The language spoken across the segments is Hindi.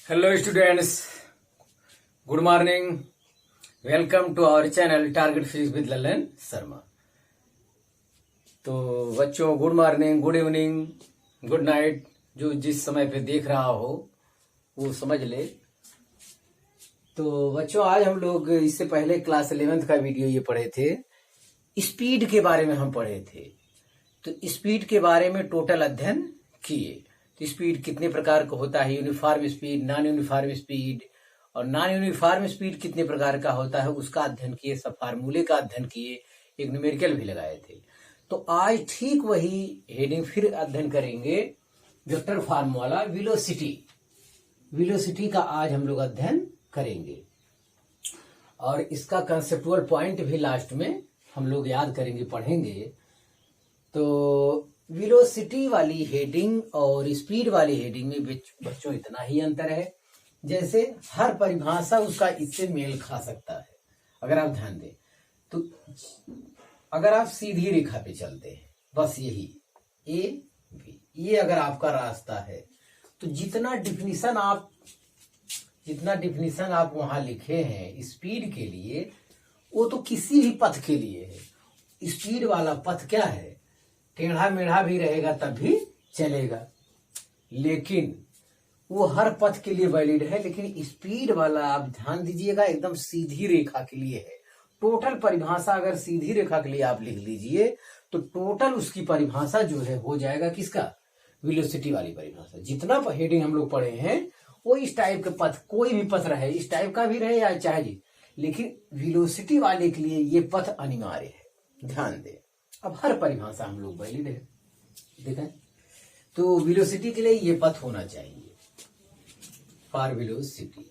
Hello students, good morning. Welcome to our channel Target Physics with Lalan Sharma. तो बच्चों good morning, good evening, good night, जो जिस समय पे देख रहा हो वो समझ ले। तो बच्चों आज हम लोग इससे पहले क्लास 11th का वीडियो ये पढ़े थे, स्पीड के बारे में हम पढ़े थे। तो स्पीड के बारे में टोटल अध्ययन किए। तो स्पीड कितने प्रकार का होता है, uniform speed, non uniform speed, और नॉन यूनिफॉर्म स्पीड कितने प्रकार का होता है उसका अध्ययन किए, सब फार्मूले का अध्ययन किए, एक न्यूमेरिकल भी लगाए थे। तो आज ठीक वही हेडिंग फिर अध्ययन करेंगे, वेक्टर फॉर्म वाला वेलोसिटी। वेलोसिटी का आज हम लोग अध्ययन करेंगे और इसका कंसेप्चुअल पॉइंट भी लास्ट में हम लोग याद करेंगे, पढ़ेंगे। तो वेलोसिटी वाली हेडिंग और स्पीड वाली हेडिंग में बच्चों इतना ही अंतर है, जैसे हर परिभाषा उसका इससे मेल खा सकता है। अगर आप ध्यान दें तो अगर आप सीधी रेखा पे चलते हैं, बस यही ए बी, ये अगर आपका रास्ता है तो जितना डिफिनीशन आप वहां लिखे हैं स्पीड के लिए, वो तो किसी भी पथ के लिए है। स्पीड वाला पथ क्या है, टेढ़ा मेढ़ा भी रहेगा तब भी चलेगा, लेकिन वो हर पथ के लिए वैलिड है। लेकिन स्पीड वाला आप ध्यान दीजिएगा एकदम सीधी रेखा के लिए है। टोटल परिभाषा अगर सीधी रेखा के लिए आप लिख लीजिए तो टोटल उसकी परिभाषा जो है हो जाएगा किसका, वेलोसिटी वाली परिभाषा। जितना हेडिंग हम लोग पढ़े हैं वो इस टाइप के पथ, कोई भी पथ रहे, इस टाइप का भी रहे या चाहे जी, लेकिन वेलोसिटी वाले के लिए ये पथ अनिवार्य है। ध्यान दें, अब हर परिभाषा हम लोग वैलिड है, देखें। तो वेलोसिटी के लिए ये पथ होना चाहिए, फॉर वेलोसिटी।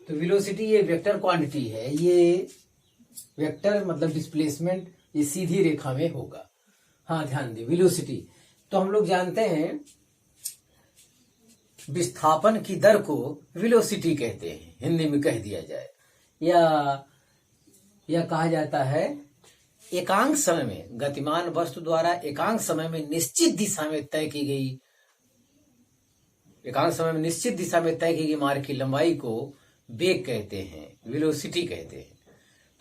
तो वेलोसिटी ये वेक्टर क्वांटिटी है, ये वेक्टर मतलब डिस्प्लेसमेंट ये सीधी रेखा में होगा। हाँ ध्यान दें, वेलोसिटी तो हम लोग जानते हैं विस्थापन की दर को वेलोसिटी कहते हैं, हिंदी में कह दिया जाए, या कहा जाता है एकांक समय में गतिमान वस्तु द्वारा एकांक समय में निश्चित दिशा में तय की गई मार्ग की लंबाई को वेग कहते हैं, वेलोसिटी कहते हैं।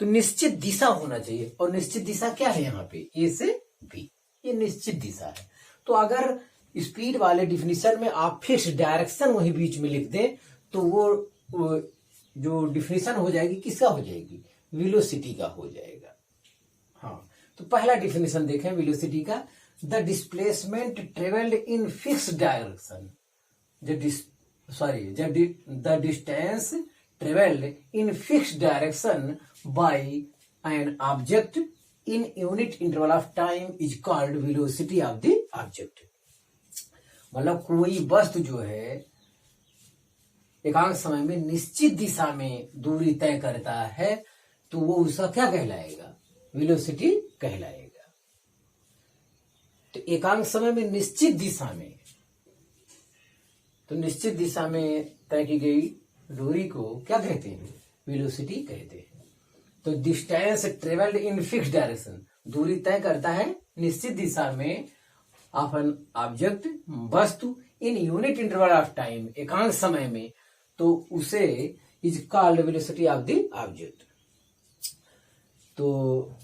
तो निश्चित दिशा होना चाहिए, और निश्चित दिशा क्या है यहाँ पे, ए से बी, ये निश्चित दिशा है। तो अगर स्पीड वाले डिफिनीशन में आप फिक्स डायरेक्शन वही बीच में लिख दें तो वो जो डिफिनीशन हो जाएगी किसका हो जाएगी, वेलोसिटी का हो जाएगा। हाँ, तो पहला डिफिनीशन देखें वेलोसिटी का, the displacement travelled in fix direction, the distance travelled in fix direction by an object in unit interval of time is called velocity of the object. मतलब कोई वस्तु जो है एकांक समय में निश्चित दिशा में दूरी तय करता है तो वो उसका क्या कहलाएगा, वेलोसिटी कहलाएगा। तो एकांक समय में निश्चित दिशा में, तो निश्चित दिशा में तय की गई दूरी को क्या कहते हैं, वेलोसिटी कहते हैं। तो distance travelled in fix direction, दूरी तय करता है निश्चित दिशा में ऑफ एन ऑब्जेक्ट, वस्तु, in unit interval of time, एकांक समय में, तो उसे is called velocity of the object. तो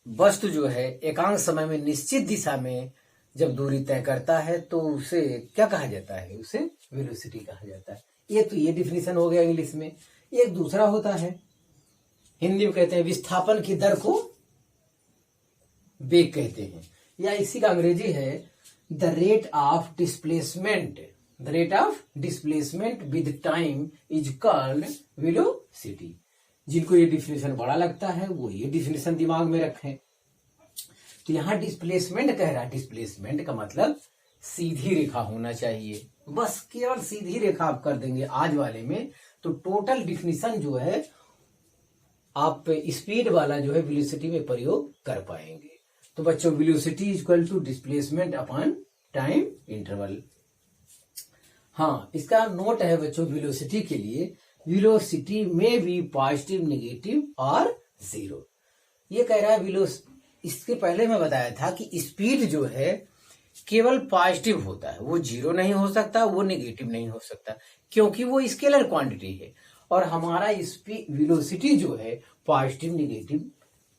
वस्तु जो है एकांक समय में निश्चित दिशा में जब दूरी तय करता है तो उसे क्या कहा जाता है, उसे वेलोसिटी कहा जाता है। ये डिफिनीशन हो गया इंग्लिश में। एक दूसरा होता है, हिंदी में कहते हैं विस्थापन की दर को वेग कहते हैं, या इसी का अंग्रेजी है the rate of displacement with time is called velocity. जिनको ये डिफिनेशन बड़ा लगता है वो ये डिफिनेशन दिमाग में रखें। तो यहां डिस्प्लेसमेंट कह रहा है, डिस्प्लेसमेंट का मतलब सीधी रेखा होना चाहिए, बस केवल सीधी रेखा आप कर देंगे आज वाले में तो टोटल डिफिनेशन जो है आप स्पीड वाला जो है वेलोसिटी में प्रयोग कर पाएंगे। तो बच्चों velocity is equal to displacement upon time interval. हाँ, इसका नोट है बच्चों वेलोसिटी के लिए, वेलोसिटी में भी पॉजिटिव, नेगेटिव और जीरो। ये कह रहा है इसके पहले मैं बताया था कि स्पीड जो है केवल पॉजिटिव होता है, वो जीरो नहीं हो सकता, वो नेगेटिव नहीं हो सकता, क्योंकि वो स्केलर क्वांटिटी है। और हमारा वेलोसिटी जो है पॉजिटिव नेगेटिव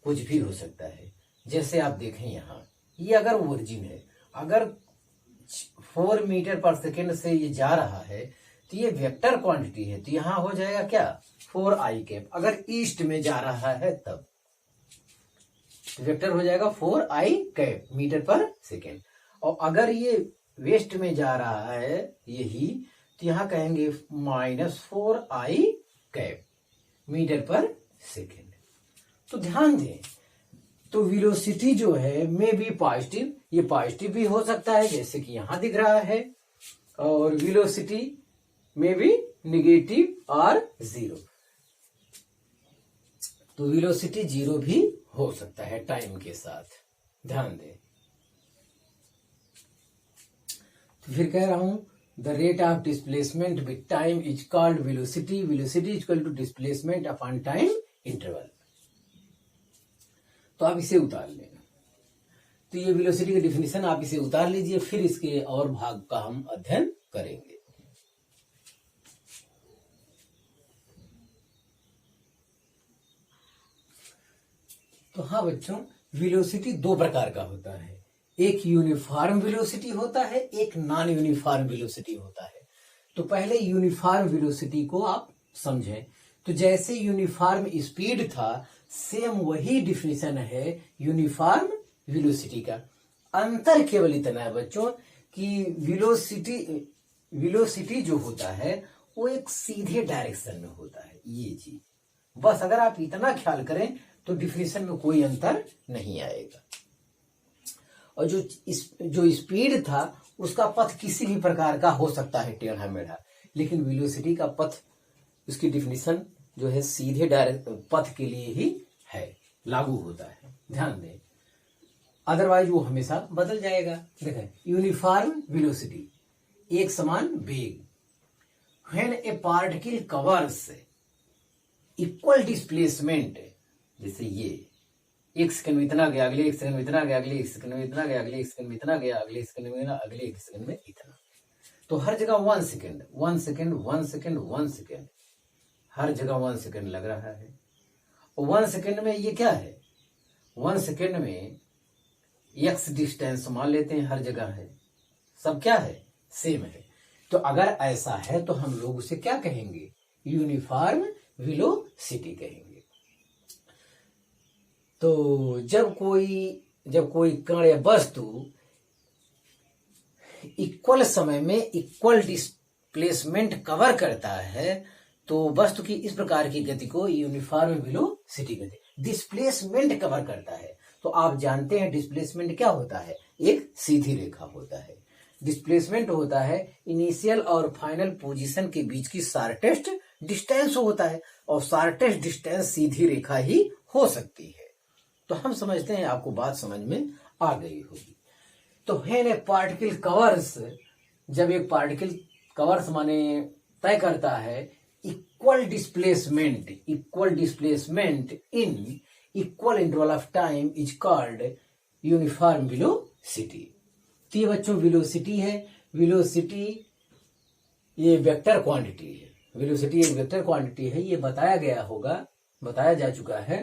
कुछ भी हो सकता है। जैसे आप देखें यहाँ, ये अगर ओरिजिन है, अगर 4 मीटर पर सेकेंड से ये जा रहा है तो ये वेक्टर क्वांटिटी है, तो यहाँ हो जाएगा क्या 4i कैप। अगर ईस्ट में जा रहा है तब तो वेक्टर हो जाएगा 4i कैप मीटर पर सेकेंड। और अगर ये वेस्ट में जा रहा है यही, तो यहाँ कहेंगे -4i कैप मीटर पर सेकेंड। तो ध्यान दें, तो वेलोसिटी जो है में भी पॉजिटिव, ये पॉजिटिव भी हो सकता है जैसे कि यहां दिख रहा है, और वेलोसिटी में भी नेगेटिव और जीरो। तो वेलोसिटी जीरो भी हो सकता है टाइम के साथ, ध्यान दें। तो फिर कह रहा हूं the rate of displacement with time is called velocity, velocity is equal to displacement upon time interval. तो आप इसे उतार लेना। तो ये वेलोसिटी की डिफिनीशन आप इसे उतार लीजिए, फिर इसके और भाग का हम अध्ययन करेंगे। तो हाँ बच्चों, वेलोसिटी दो प्रकार का होता है, एक यूनिफॉर्म वेलोसिटी होता है, एक नॉन यूनिफॉर्म वेलोसिटी होता है। तो पहले यूनिफॉर्म वेलोसिटी को आप समझें। तो जैसे यूनिफॉर्म स्पीड था, सेम वही डिफिनीशन है यूनिफॉर्म वेलोसिटी का। अंतर केवल इतना है बच्चों कि वेलोसिटी जो होता है वो एक सीधे डायरेक्शन में होता है, ये चीज बस अगर आप इतना ख्याल करें तो डिफिनीशन में कोई अंतर नहीं आएगा। और जो स्पीड था उसका पथ किसी भी प्रकार का हो सकता है, टेढ़ा मेढ़ा, लेकिन वेलोसिटी का पथ, उसकी डिफिनीशन जो है सीधे डायरेक्ट पथ के लिए ही है, लागू होता है, ध्यान दें। अदरवाइज वो हमेशा बदल जाएगा। देखें, यूनिफॉर्म वेलोसिटी, एक समान वेग। When A particle covers equal displacement, जैसे ये एक सेकंड में इतना गया, अगले एक सेकंड में इतना गया, अगले एक सेकंड में इतना गया, अगले एक सेकंड में इतना गया, अगले एक सेकंड में इतना, अगले एक सेकंड में इतना। तो हर जगह 1 सेकंड 1 सेकंड 1 सेकंड 1 सेकंड, हर जगह 1 सेकंड लग रहा है। और 1 सेकंड में ये क्या है, 1 सेकंड में x डिस्टेंस मान लेते हैं, हर जगह है, सब क्या है, सेम है। तो अगर ऐसा है तो हम लोग उसे क्या कहेंगे, यूनिफॉर्म वेलोसिटी कहेंगे। तो जब कोई कण या वस्तु इक्वल समय में इक्वल डिस्प्लेसमेंट कवर करता है तो वस्तु की इस प्रकार की गति को यूनिफॉर्म वेलोसिटी कहते हैं। डिस्प्लेसमेंट कवर करता है, तो आप जानते हैं डिस्प्लेसमेंट क्या होता है, एक सीधी रेखा होता है। डिस्प्लेसमेंट होता है इनिशियल और फाइनल पोजीशन के बीच की शॉर्टेस्ट डिस्टेंस होता है, और शॉर्टेस्ट डिस्टेंस सीधी रेखा ही हो सकती है। तो हम समझते हैं आपको बात समझ में आ गई होगी। तो व्हेन ए पार्टिकल कवर्स, जब एक पार्टिकल कवर्स माने तय करता है equal displacement in equal interval of time is called uniform velocity. तो ये बच्चों वेलोसिटी है। वेलोसिटी ये वेक्टर क्वांटिटी है, वेलोसिटी एक वेक्टर क्वांटिटी है, ये बताया जा चुका है।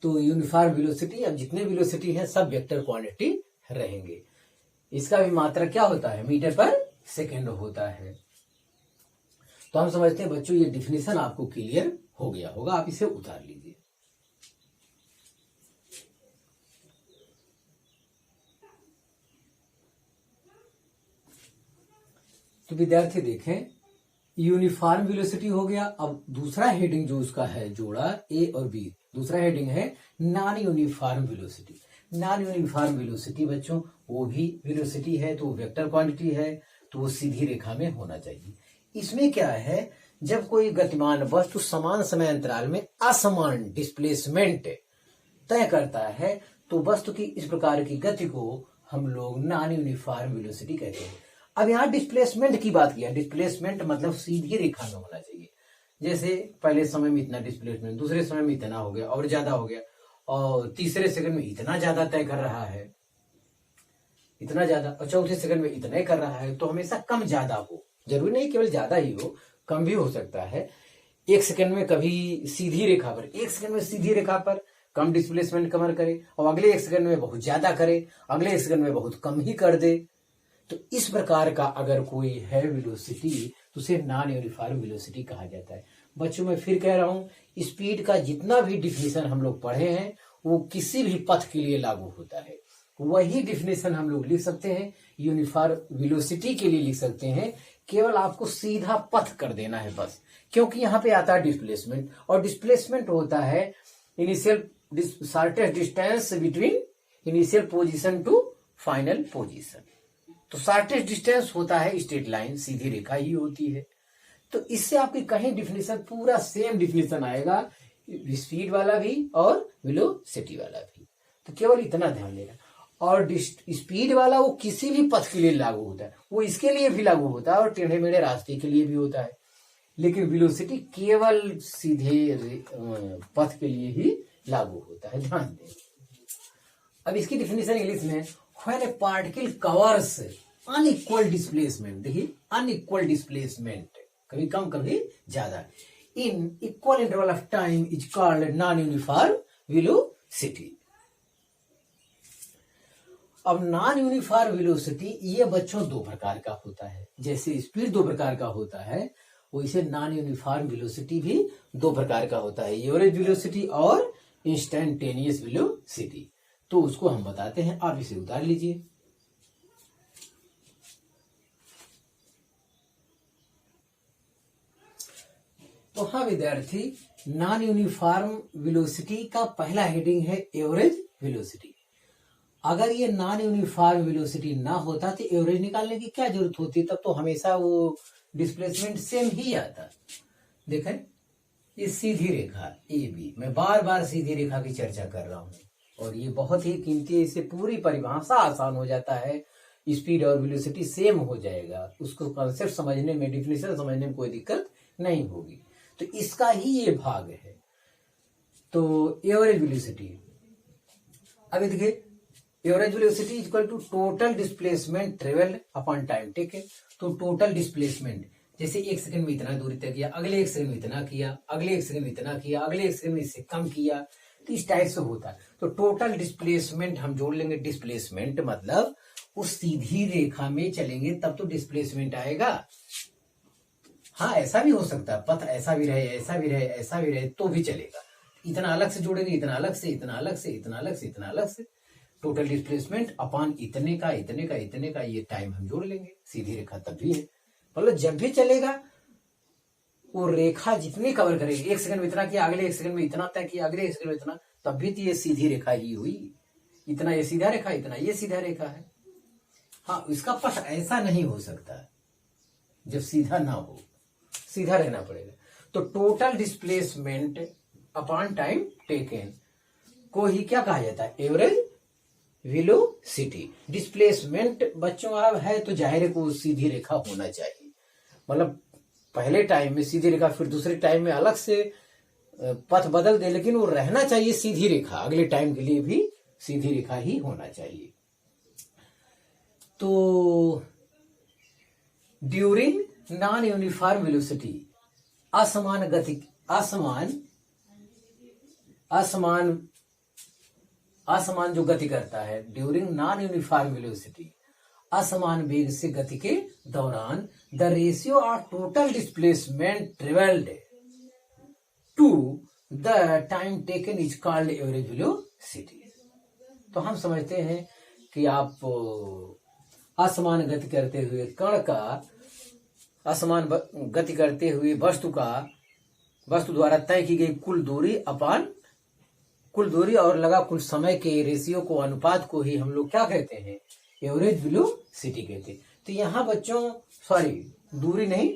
तो यूनिफॉर्म वेलोसिटी, अब जितने वेलोसिटी हैं सब वेक्टर क्वांटिटी रहेंगे। इसका भी मात्रा क्या होता है, मीटर पर सेकेंड होता है। तो हम समझते हैं बच्चों ये डिफिनीशन आपको क्लियर हो गया होगा, आप इसे उतार लीजिए। तो विद्यार्थी देखें, यूनिफॉर्म वेलोसिटी हो गया। अब दूसरा हेडिंग जो उसका है जोड़ा ए और बी, दूसरा हेडिंग है non uniform velocity. Non uniform velocity बच्चों वो भी वेलोसिटी है, तो वेक्टर क्वांटिटी है, तो वो सीधी रेखा में होना चाहिए। इसमें क्या है, जब कोई गतिमान वस्तु समान समय अंतराल में असमान डिस्प्लेसमेंट तय करता है तो वस्तु की इस प्रकार की गति को हम लोग नॉन यूनिफॉर्म वेलोसिटी कहते हैं। अब यहाँ डिस्प्लेसमेंट की बात किया, डिस्प्लेसमेंट मतलब सीधी रेखा में होना चाहिए। जैसे पहले समय में इतना डिस्प्लेसमेंट, दूसरे समय में इतना हो गया और ज्यादा हो गया, और तीसरे सेकंड में इतना ज्यादा तय कर रहा है, इतना ज्यादा, और चौथे सेकंड में इतना ही कर रहा है, तो हमेशा कम ज्यादा हो, जरूरी नहीं केवल ज्यादा ही हो, कम भी हो सकता है। एक सेकंड में कभी सीधी रेखा पर, एक सेकंड में सीधी रेखा पर कम डिस्प्लेसमेंट कवर करे, और अगले एक सेकंड में बहुत ज्यादा करे, अगले एक सेकंड में बहुत कम ही कर दे। तो इस प्रकार का अगर कोई है वेलोसिटी तो उसे नॉन यूनिफॉर्म वेलोसिटी कहा जाता है। बच्चों मैं फिर कह रहा हूं, स्पीड का जितना भी डिफिनेशन हम लोग पढ़े हैं वो किसी भी पथ के लिए लागू होता है। वही डिफिनेशन हम लोग लिख सकते हैं यूनिफॉर्म वेलोसिटी के लिए लिख सकते हैं। केवल आपको सीधा पथ कर देना है बस, क्योंकि यहाँ पे आता है डिस्प्लेसमेंट, और डिस्प्लेसमेंट होता है initial shortest distance between initial position to final position. तो शॉर्टेस्ट डिस्टेंस होता है स्ट्रेट लाइन, सीधी रेखा ही होती है। तो इससे आपकी कहीं डिफिनेशन पूरा सेम डिफिनेशन आएगा, स्पीड वाला भी और वेलोसिटी वाला भी। तो केवल इतना ध्यान देना। और स्पीड वाला वो किसी भी पथ के लिए लागू होता है, वो इसके लिए भी लागू होता है और टेढ़े मेढ़े रास्ते के लिए भी होता है, लेकिन वेलोसिटी केवल सीधे पथ के लिए ही लागू होता है, ध्यान दें। अब इसकी डिफिनेशन इंग्लिश में, when A particle covers unequal displacement, देखिए अनइक्वल डिस्प्लेसमेंट, कभी कम कभी ज्यादा, in equal interval of time is called non uniform velocity. अब नॉन यूनिफॉर्म वेलोसिटी ये बच्चों दो प्रकार का होता है, जैसे स्पीड दो प्रकार का होता है वैसे नॉन यूनिफॉर्म वेलोसिटी भी दो प्रकार का होता है, एवरेज वेलोसिटी और इंस्टेंटेनियस वेलोसिटी। तो उसको हम बताते हैं, आप इसे उतार लीजिए। तो हाँ विद्यार्थी, नॉन यूनिफॉर्म वेलोसिटी का पहला हेडिंग है एवरेज वेलोसिटी। अगर ये नॉन यूनिफॉर्म वेलोसिटी ना होता तो एवरेज निकालने की क्या जरूरत होती, तब तो हमेशा वो डिस्प्लेसमेंट सेम ही आता। देखें ये सीधी रेखा ए बी, मैं बार बार सीधी रेखा की चर्चा कर रहा हूं और ये बहुत ही कीमती है, इससे पूरी परिभाषा आसान हो जाता है, स्पीड और वेलोसिटी सेम हो जाएगा, उसको कंसेप्ट समझने में, डिफिनेशन समझने में कोई दिक्कत नहीं होगी। तो इसका ही ये भाग है। तो एवरेज वेलोसिटी, अभी देखिए average velocity is equal to total displacement travelled upon time, ठीक है। तो टोटल डिस्प्लेसमेंट, जैसे एक सेकंड में इतना दूरी तय किया, अगले एक सेकंड में इतना किया, अगले एक सेकंड में इतना किया, अगले एक सेकंड में इससे कम किया, तो इस टाइप से होता है। तो टोटल डिस्प्लेसमेंट हम जोड़ लेंगे, डिस्प्लेसमेंट मतलब उस सीधी रेखा में चलेंगे तब तो डिस्प्लेसमेंट आएगा। हाँ ऐसा भी हो सकता है, पथ ऐसा भी रहे, ऐसा भी रहे, ऐसा भी रहे तो भी चलेगा। इतना अलग से जोड़ेंगे, इतना अलग से, इतना अलग से, इतना अलग से, इतना अलग से, टोटल डिस्प्लेसमेंट अपॉन इतने का, इतने का, इतने का, ये टाइम हम जोड़ लेंगे। सीधी रेखा तब भी है, मतलब जब भी चलेगा वो रेखा जितनी कवर करेगी, एक सेकंड में इतना किया, अगले एक सेकंड में इतना तय किया, अगले एक सेकंड में इतना, तब भी तो ये सीधी रेखा ही हुई। इतना ये सीधा रेखा, इतना ये सीधा रेखा है। हाँ इसका पथ ऐसा नहीं हो सकता जब सीधा ना हो, सीधा रहना पड़ेगा। तो total displacement upon time taken को ही क्या कहा जाता है, एवरेज वेलोसिटी। डिस्प्लेसमेंट बच्चों अब है तो जाहिर है को सीधी रेखा होना चाहिए, मतलब पहले टाइम में सीधी रेखा, फिर दूसरे टाइम में अलग से पथ बदल दे, लेकिन वो रहना चाहिए सीधी रेखा, अगले टाइम के लिए भी सीधी रेखा ही होना चाहिए। तो ड्यूरिंग नॉन यूनिफॉर्म वेलोसिटी, असमान गति, असमान जो गति करता है, ड्यूरिंग नॉन यूनिफॉर्म वेलोसिटी, असमान वेग से गति के दौरान, the ratio of total displacement travelled to the time taken is called average velocity. तो हम समझते हैं कि आप असमान गति करते हुए कण का, असमान गति करते हुए वस्तु द्वारा तय की गई कुल दूरी और लगा कुल समय के रेशियो को, अनुपात को ही हम लोग क्या कहते हैं, एवरेज वेलोसिटी कहते हैं। तो यहाँ बच्चों दूरी नहीं,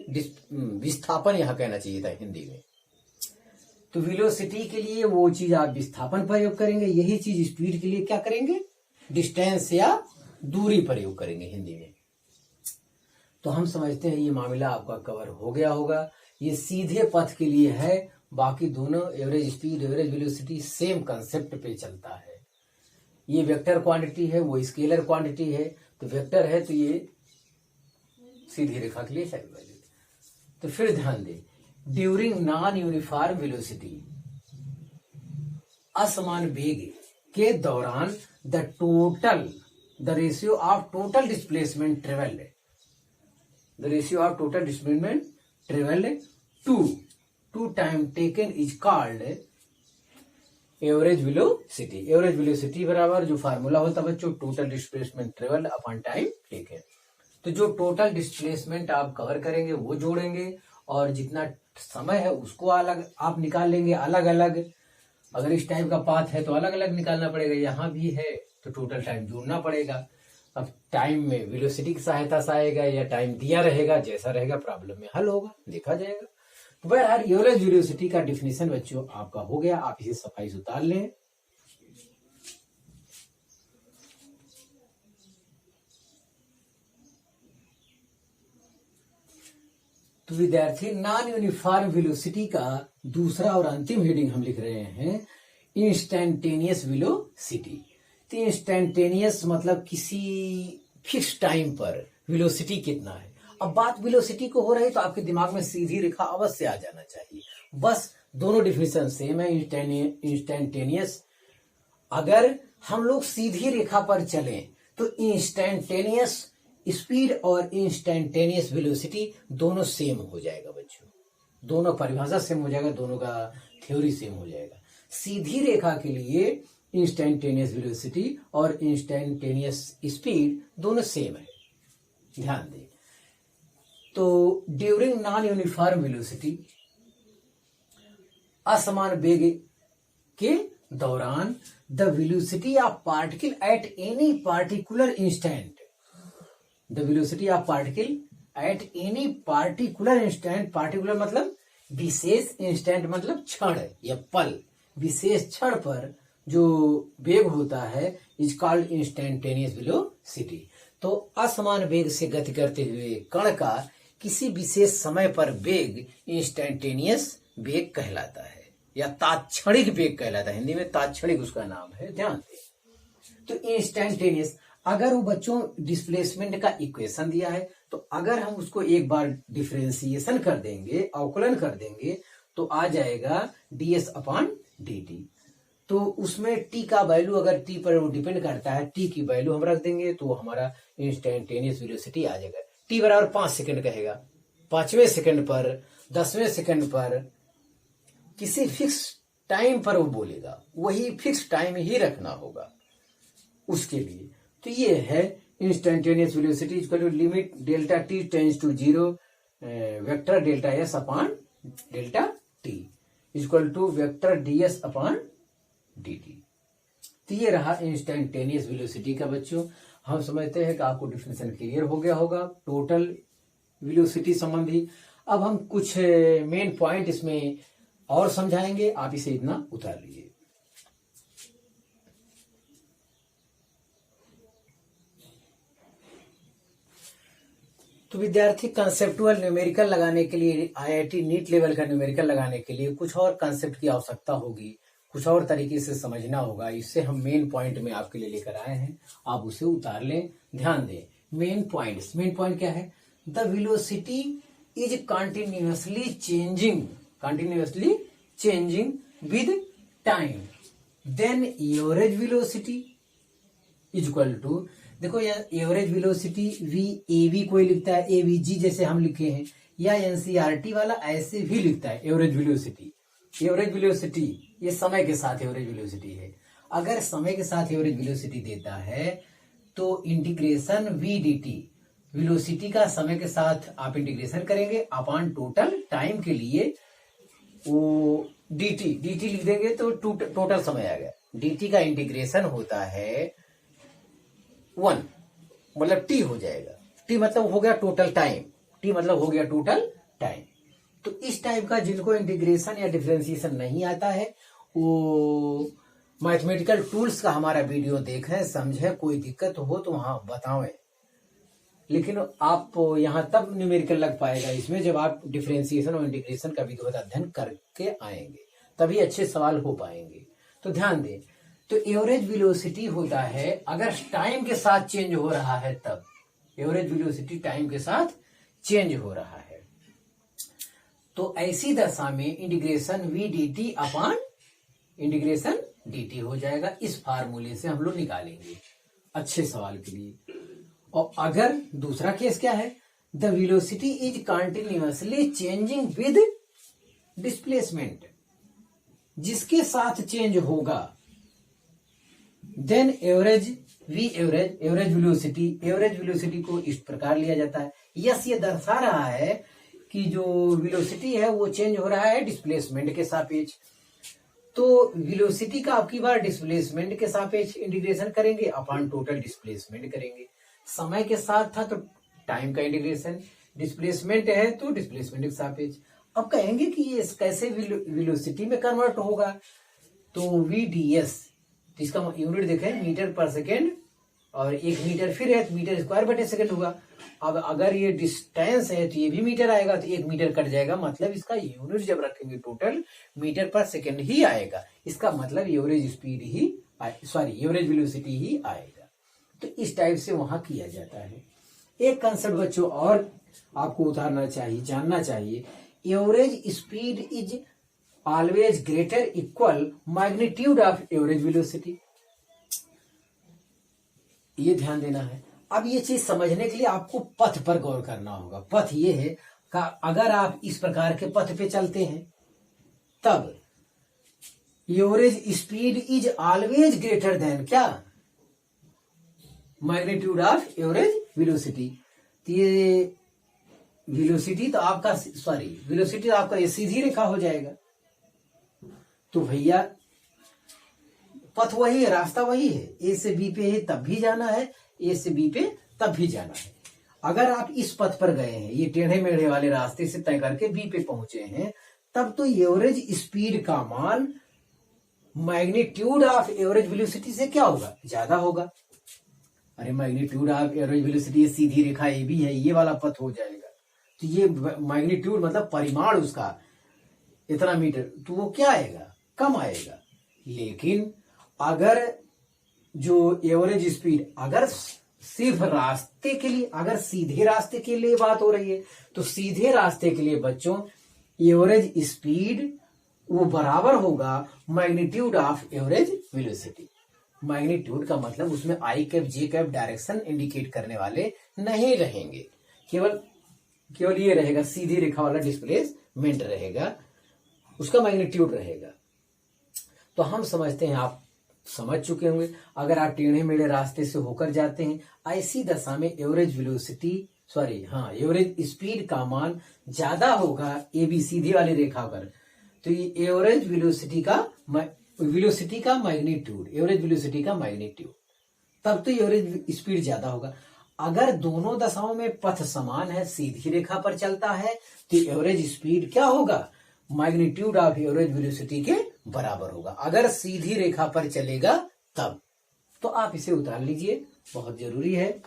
विस्थापन यहाँ कहना चाहिए था हिंदी में। तो वेलोसिटी के लिए वो चीज आप विस्थापन प्रयोग करेंगे, यही चीज स्पीड के लिए क्या करेंगे, डिस्टेंस या दूरी प्रयोग करेंगे हिंदी में। तो हम समझते हैं ये मामला आपका कवर हो गया होगा। ये सीधे पथ के लिए है बाकी दोनों average speed average velocity same concept पे चलता है। ये वेक्टर क्वांटिटी है, वो स्केलर क्वांटिटी है। तो वेक्टर है तो ये सीधी रेखा के लिए साइड वैल्यू। तो फिर ध्यान दें, ड्यूरिंग नॉन यूनिफॉर्म वेलोसिटी, असमान वेग के दौरान the ratio of total displacement travelled to time taken is called average velocity. Average velocity बराबर जो फार्मूला होता है बच्चों, total displacement travelled upon time taken. तो जो टोटल डिस्प्लेसमेंट आप कवर करेंगे वो जोड़ेंगे, और जितना समय है उसको अलग आप निकाल लेंगे अलग अलग। अगर इस टाइप का पाथ है तो अलग अलग निकालना पड़ेगा, यहाँ भी है तो टोटल टाइम जोड़ना पड़ेगा। अब टाइम में वेलोसिटी की सहायता से आएगा या टाइम दिया रहेगा, जैसा रहेगा प्रॉब्लम में हल होगा, देखा जाएगा। तो बहरहाल एवरेज वेलोसिटी का डिफिनेशन बच्चों आपका हो गया, आप इसे सफाई से उतार लें। तो विद्यार्थी, नॉन यूनिफॉर्म वेलोसिटी का दूसरा और अंतिम हेडिंग हम लिख रहे हैं इंस्टेंटेनियस वेलोसिटी। तो इंस्टेंटेनियस मतलब किसी फिक्स टाइम पर वेलोसिटी कितना है। अब बात वेलोसिटी को हो रही तो आपके दिमाग में सीधी रेखा अवश्य आ जाना चाहिए। बस दोनों डिफिनेशन सेम है। इंस्टेंटेनियस, अगर हम लोग सीधी रेखा पर चलें तो इंस्टेंटेनियस स्पीड और इंस्टेंटेनियस वेलोसिटी दोनों सेम हो जाएगा बच्चों, दोनों परिभाषा सेम हो जाएगा, दोनों का थ्योरी सेम हो जाएगा। सीधी रेखा के लिए इंस्टेंटेनियस वेलोसिटी और इंस्टेंटेनियस स्पीड दोनों सेम है, ध्यान दें। तो ड्यूरिंग नॉन यूनिफॉर्म वेलोसिटी, असमान वेग के दौरान the velocity of particle at any particular instant, the velocity of particle at any particular instant, particular मतलब विशेष, इंस्टेंट मतलब क्षण या पल, विशेष क्षण पर जो वेग होता है इज कॉल्ड इंस्टेंटेनियस वेलोसिटी। तो असमान वेग से गति करते हुए कण का किसी विशेष समय पर वेग इंस्टेंटेनियस वेग कहलाता है या तात्क्षणिक वेग कहलाता है, हिंदी में तात्क्षणिक उसका नाम है, ध्यान दें। तो इंस्टेंटेनियस, अगर वो बच्चों डिस्प्लेसमेंट का इक्वेशन दिया है तो अगर हम उसको एक बार डिफरेंशिएशन कर देंगे, अवकलन कर देंगे, तो आ जाएगा ds अपॉन dt। तो उसमें t का वैल्यू अगर t पर वो डिपेंड करता है, t की वैल्यू हम रख देंगे तो हमारा इंस्टेंटेनियस वेलोसिटी आ जाएगा। t बराबर 5 सेकंड कहेगा, 5वें सेकंड पर, 10वें सेकंड पर, किसी फिक्स टाइम पर वो बोलेगा, वही फिक्स टाइम ही रखना होगा उसके लिए। तो ये है instantaneous velocity equal to limit delta t tends to 0 vector delta s upon delta t equal to vector ds upon dt। तो ये रहा इंस्टेंटेनियस वेलोसिटी का बच्चों। हम समझते हैं कि आपको डिफिनेशन क्लियर हो गया होगा टोटल वेलोसिटी संबंधी। अब हम कुछ मेन पॉइंट इसमें और समझाएंगे, आप इसे इतना उतार लीजिए। तो विद्यार्थी, कंसेप्टुअल न्यूमेरिकल लगाने के लिए, आईआईटी नीट लेवल का न्यूमेरिकल लगाने के लिए कुछ और कंसेप्ट की आवश्यकता होगी, कुछ और तरीके से समझना होगा। इससे हम मेन पॉइंट में आपके लिए लेकर आए हैं, आप उसे उतार लें, ध्यान दें। मेन पॉइंट क्या है? The velocity is continuously changing with time, then average velocity is equal to, देखो यह एवरेज वेलोसिटी VAV कोई लिखता है, AVG जैसे हम लिखे हैं, या NCERT वाला ऐसे भी लिखता है एवरेज वेलोसिटी। एवरेज वेलोसिटी ये समय के साथ एवरेज वेलोसिटी है। अगर समय के साथ एवरेज वेलोसिटी देता है तो इंटीग्रेशन VDT, वेलोसिटी का समय के साथ आप इंटीग्रेशन करेंगे अपॉन टोटल टाइम के लिए वो dt लिख देंगे तो टोटल समय आ गया। dt का इंटीग्रेशन होता है 1, मतलब t हो जाएगा। t मतलब हो गया टोटल टाइम, t मतलब हो गया टोटल टाइम। तो इस टाइप का जिनको इंटीग्रेशन या डिफरेंशिएशन नहीं आता है वो मैथमेटिकल टूल्स का हमारा वीडियो देखें, समझे, कोई दिक्कत हो तो वहां बतावें। लेकिन आप यहाँ तब न्यूमेरिकल लग पाएगा इसमें जब आप डिफरेंशिएशन और इंटीग्रेशन का विधिवत अध्ययन करके आएंगे, तभी अच्छे सवाल हो पाएंगे। तो ध्यान दें, तो एवरेज वेलोसिटी होता है अगर टाइम के साथ चेंज हो रहा है तब। एवरेज वेलोसिटी टाइम के साथ चेंज हो रहा है, तो ऐसी दशा में integration v d t upon integration d t हो जाएगा। इस फार्मूले से हम लोग निकालेंगे अच्छे सवाल के लिए। और अगर दूसरा केस क्या है, the velocity is continuously changing with displacement, जिसके साथ चेंज होगा, देन एवरेज एवरेज वेलोसिटी को इस प्रकार लिया जाता है। यस, ये दर्शा रहा है कि जो वेलोसिटी है वो चेंज हो रहा है डिस्प्लेसमेंट के सापेक्ष। तो वेलोसिटी का आपकी बार डिस्प्लेसमेंट के सापेक्ष इंटीग्रेशन करेंगे अपॉन टोटल डिस्प्लेसमेंट करेंगे। समय के साथ था तो टाइम का इंटीग्रेशन, डिस्प्लेसमेंट है तो डिस्प्लेसमेंट के सापेक्ष। अब कहेंगे कि ये कैसे वेलोसिटी में कन्वर्ट होगा, तो VDS, तो इसका यूनिट देखें मीटर पर सेकेंड, और 1 मीटर फिर है तो मीटर स्क्वायर बटे सेकेंड होगा। अब अगर ये डिस्टेंस है तो ये भी मीटर आएगा, तो 1 मीटर कट जाएगा, मतलब इसका यूनिट जब रखेंगे टोटल मीटर पर सेकेंड ही आएगा। इसका मतलब एवरेज स्पीड ही एवरेज वेलोसिटी ही आएगा। तो इस टाइप से वहां किया जाता है। एक कंसेप्ट बच्चों और आपको उतारना चाहिए, जानना चाहिए, average speed is always greater equal magnitude of average velocity. ये ध्यान देना है। अब ये चीज समझने के लिए आपको पथ पर गौर करना होगा। पथ ये है कि अगर आप इस प्रकार के पथ पे चलते हैं तब average speed is always greater than क्या, मैग्नीट्यूड ऑफ एवरेज वेलोसिटी। तो ये वेलोसिटी तो आपका ये सीधी रेखा हो जाएगा। तो भैया पथ वही है, रास्ता वही है, ए से बी पे है तब भी जाना है, ए से बी पे तब भी जाना है। अगर आप इस पथ पर गए हैं, ये टेढ़े मेढ़े वाले रास्ते से तय करके बी पे पहुंचे हैं, तब तो एवरेज स्पीड का मान मैग्नीट्यूड ऑफ एवरेज वेलोसिटी से क्या होगा, ज्यादा होगा। अरे मैग्नीट्यूड ऑफ एवरेज वेलोसिटी सीधी रेखा ए भी है, ये वाला पथ हो जाएगा। तो ये मैग्नीट्यूड मतलब परिमाण उसका इतना मीटर, तो वो क्या आएगा, कम आएगा। लेकिन अगर जो एवरेज स्पीड, अगर सिर्फ रास्ते के लिए, अगर सीधे रास्ते के लिए बात हो रही है, तो सीधे रास्ते के लिए बच्चों एवरेज स्पीड वो बराबर होगा magnitude of average velocity. Magnitude का मतलब उसमें आई कैप जे कैप डायरेक्शन इंडिकेट करने वाले नहीं रहेंगे, केवल ये रहेगा, सीधी रेखा वाला डिस्प्लेसमेंट रहेगा, उसका मैग्नीट्यूड रहेगा। तो हम समझते हैं, आप समझ चुके होंगे, अगर आप टेढ़े मेढ़े रास्ते से होकर जाते हैं, ऐसी दशा में एवरेज स्पीड का मान ज्यादा होगा ए बी सीधी वाली रेखा पर। तो ये एवरेज वेलोसिटी का मैग्नीट्यूड, तब तो एवरेज स्पीड ज्यादा होगा। अगर दोनों दशाओं में पथ समान है, सीधी रेखा पर चलता है, तो एवरेज स्पीड क्या होगा, मैग्नीट्यूड ऑफ एवरेज वेलोसिटी के बराबर होगा। अगर सीधी रेखा पर चलेगा तब। तो आप इसे उतार लीजिए, बहुत जरूरी है।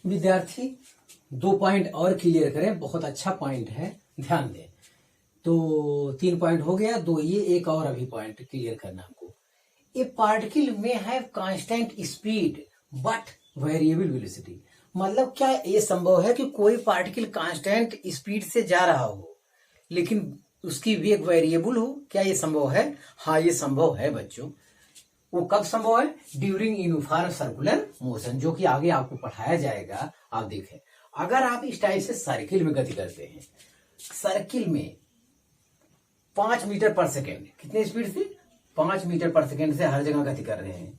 विद्यार्थी 2 पॉइंट और क्लियर करें, बहुत अच्छा पॉइंट है, ध्यान दें। तो 3 पॉइंट हो गया, 2 ये, एक और अभी पॉइंट क्लियर करना हमको। ए पार्टिकल में have constant speed but variable velocity. मतलब क्या ये संभव है कि कोई पार्टिकल कांस्टेंट स्पीड से जा रहा हो लेकिन उसकी वेग वेरिएबल हो, क्या ये संभव है? हाँ, ये संभव है बच्चों। वो कब संभव है? ड्यूरिंग यूनिफॉर्म सर्कुलर मोशन, जो कि आगे आपको पढ़ाया जाएगा। आप देखें, अगर आप इस टाइप से सर्किल में गति करते हैं, सर्किल में 5 मीटर पर सेकेंड, कितने स्पीड से? 5 मीटर पर सेकेंड से हर जगह गति कर रहे हैं।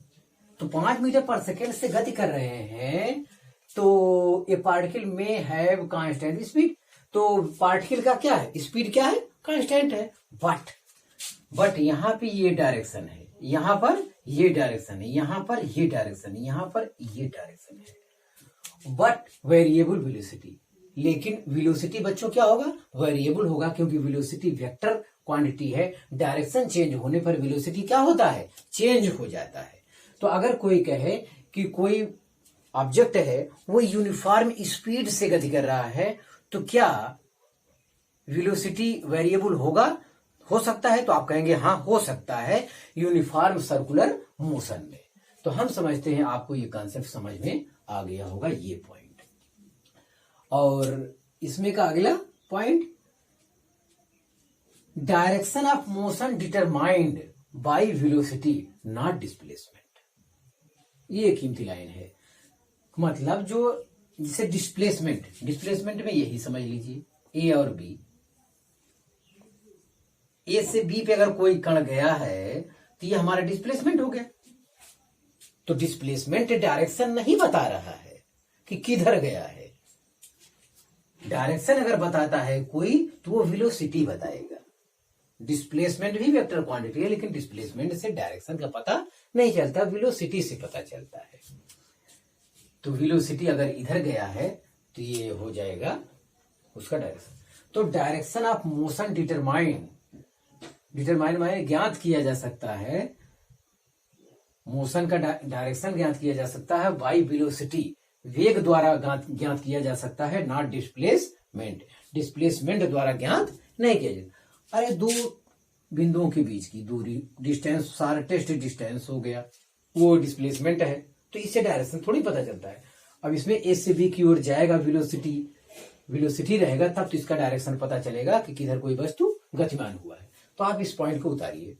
तो 5 मीटर पर सेकेंड से गति कर रहे हैं, तो ये पार्टिकल में है कांस्टेंट स्पीड। तो पार्टिकल का क्या है, स्पीड क्या है, कांस्टेंट है। बट यहाँ पे ये डायरेक्शन है, यहाँ पर ये डायरेक्शन है, यहाँ पर ये डायरेक्शन है, यहाँ पर ये डायरेक्शन है। बट वेरिएबल वेलोसिटी, लेकिन वेलोसिटी बच्चों क्या होगा, वेरिएबल होगा, क्योंकि वेलोसिटी वेक्टर क्वांटिटी है। डायरेक्शन चेंज होने पर वेलोसिटी क्या होता है, चेंज हो जाता है। तो अगर कोई कहे कि कोई ऑब्जेक्ट है वो यूनिफॉर्म स्पीड से गति कर रहा है तो क्या वेलोसिटी वेरिएबल होगा, हो सकता है? तो आप कहेंगे हाँ हो सकता है यूनिफॉर्म सर्कुलर मोशन में। तो हम समझते हैं आपको ये कॉन्सेप्ट समझ में आ गया होगा, ये पॉइंट। और इसमें का अगला point, direction of motion determined by velocity not displacement. ये एक कीमती लाइन है। मतलब जो जिसे डिस्प्लेसमेंट में यही समझ लीजिए, ए और बी, ए से बी पे अगर कोई कण गया है तो ये हमारा डिस्प्लेसमेंट हो गया। तो डिस्प्लेसमेंट डायरेक्शन नहीं बता रहा है कि किधर गया है। डायरेक्शन अगर बताता है कोई तो वो वेलोसिटी बताएगा। डिस्प्लेसमेंट भी वेक्टर क्वांटिटी है, लेकिन डिस्प्लेसमेंट से डायरेक्शन का पता नहीं चलता, वेलोसिटी से पता चलता है। तो वेलोसिटी अगर इधर गया है तो ये हो जाएगा उसका डायरेक्शन। तो डायरेक्शन ऑफ मोशन डिटरमाइन माने ज्ञात किया जा सकता है, मोशन का डायरेक्शन ज्ञात किया जा सकता है बाय वेलोसिटी, वेग द्वारा ज्ञात किया जा सकता है, नॉट डिस्प्लेसमेंट द्वारा ज्ञात नहीं किया जाता। अरे दो बिंदुओं के बीच की दूरी, डिस्टेंस, सारा टेस्ट डिस्टेंस हो गया, वो डिस्प्लेसमेंट है, तो इससे डायरेक्शन थोड़ी पता चलता है। अब इसमें ए से बी की ओर जाएगा, वेलोसिटी रहेगा, तब तो इसका डायरेक्शन पता चलेगा कि किधर कोई वस्तु गतिमान हुआ है। तो आप इस पॉइंट को उतारिए।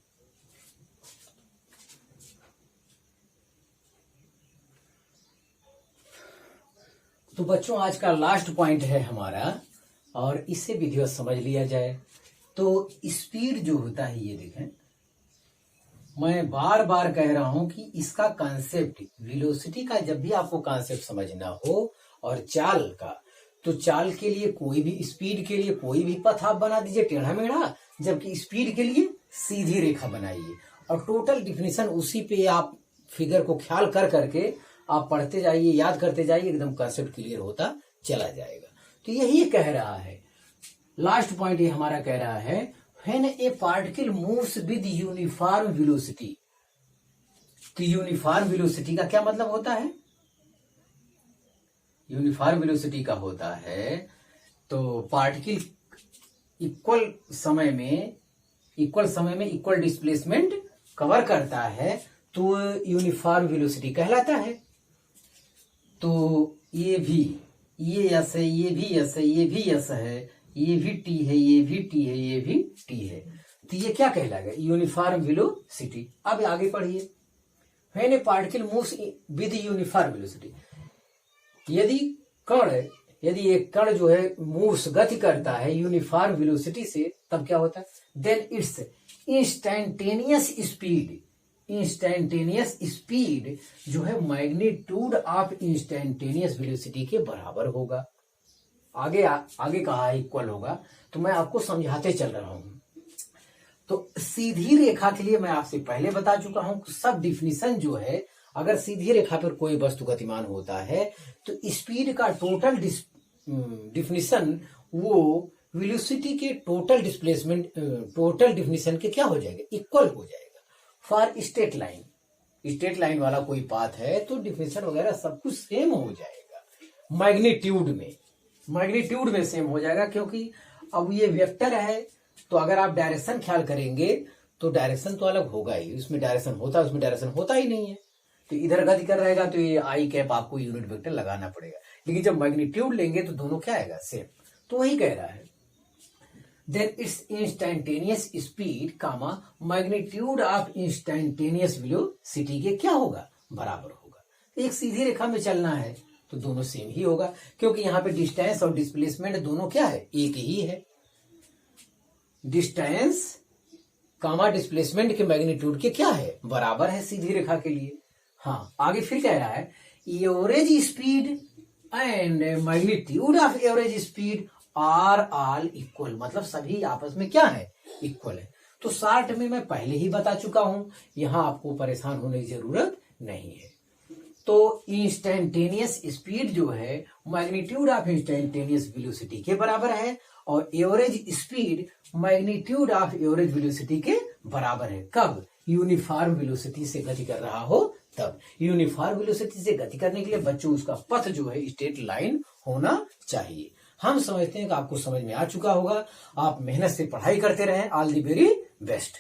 तो बच्चों आज का लास्ट पॉइंट है हमारा, और इससे वीडियो समझ लिया जाए तो स्पीड जो होता है, ये देखें, मैं बार बार कह रहा हूं कि इसका कॉन्सेप्ट, वेलोसिटी का जब भी आपको कॉन्सेप्ट समझना हो और चाल का, तो चाल के लिए कोई भी, स्पीड के लिए कोई भी पथ आप बना दीजिए टेढ़ा मेढ़ा, जबकि स्पीड के लिए सीधी रेखा बनाइए, और टोटल डिफिनीशन उसी पे आप फिगर को ख्याल कर करके आप पढ़ते जाइए, याद करते जाइए, एकदम कॉन्सेप्ट क्लियर होता चला जाएगा। तो यही कह रहा है, लास्ट पॉइंट ये हमारा कह रहा है, when A particle moves with uniform velocity. तो यूनिफॉर्म वेलोसिटी का क्या मतलब होता है? यूनिफॉर्म वेलोसिटी का होता है तो पार्टिकल इक्वल समय में इक्वल डिस्प्लेसमेंट कवर करता है, तो यूनिफॉर्म वेलोसिटी कहलाता है। तो ये भी, ये यस है, ये भी यस है, ये भी यस है, ये भी टी है, ये भी टी है, ये भी टी है, तो ये क्या कहलाएगा? Uniform velocity. अब आगे पढ़िए, when A particle moves with uniform velocity. यदि एक कण जो है मूव्स, गति करता है यूनिफॉर्म वेलोसिटी से, तब क्या होता है? देन इट्स इंस्टैंटेनियस स्पीड जो है मैग्नीट्यूड ऑफ इंस्टैंटेनियस वेलोसिटी के बराबर होगा। आगे कहा है इक्वल होगा, तो मैं आपको समझाते चल रहा हूं। तो सीधी रेखा के लिए मैं आपसे पहले बता चुका हूं, सब डिफिनीशन जो है, अगर सीधी रेखा पर कोई वस्तु गतिमान होता है तो स्पीड का टोटल डिफिनीशन वो वेलोसिटी के टोटल डिफिनीशन के क्या हो जाएगा? इक्वल हो जाएगा। फॉर स्ट्रेट लाइन वाला कोई पाथ है तो डिफिनीशन वगैरह सब कुछ सेम हो जाएगा। मैग्नीट्यूड में सेम हो जाएगा, क्योंकि अब ये वेक्टर है, तो अगर आप डायरेक्शन ख्याल करेंगे तो डायरेक्शन तो अलग होगा ही, उसमें डायरेक्शन होता ही नहीं है। तो इधर गति कर रहेगा तो ये आई कैप आपको यूनिट वेक्टर लगाना पड़ेगा, लेकिन जब मैग्नीट्यूड लेंगे तो दोनों क्या आएगा? सेम। तो वही कह रहा है, then it's instantaneous speed comma magnitude of instantaneous velocity के क्या होगा? बराबर होगा। तो एक सीधी रेखा में चलना है तो दोनों सेम ही होगा, क्योंकि यहाँ पे डिस्टेंस और डिस्प्लेसमेंट दोनों क्या है? एक ही है। डिस्टेंस कामा डिस्प्लेसमेंट के मैग्नीट्यूड के क्या है? बराबर है सीधी रेखा के लिए। हाँ, आगे फिर कह रहा है, average speed and magnitude of average speed are all equal, मतलब सभी आपस में क्या है? इक्वल है। तो शॉर्ट में मैं पहले ही बता चुका हूं, यहां आपको परेशान होने की जरूरत नहीं है। तो इंस्टैंटेनियस स्पीड जो है मैग्नीट्यूड ऑफ इंस्टैंटेनियस वेलोसिटी के बराबर है, और average speed magnitude of average velocity के बराबर है। कब? यूनिफॉर्म वेलोसिटी से गति कर रहा हो तब यूनिफॉर्म वेलोसिटी से गति करने के लिए बच्चों उसका पथ जो है स्ट्रेट लाइन होना चाहिए। हम समझते हैं कि आपको समझ में आ चुका होगा। आप मेहनत से पढ़ाई करते रहें। All the very best.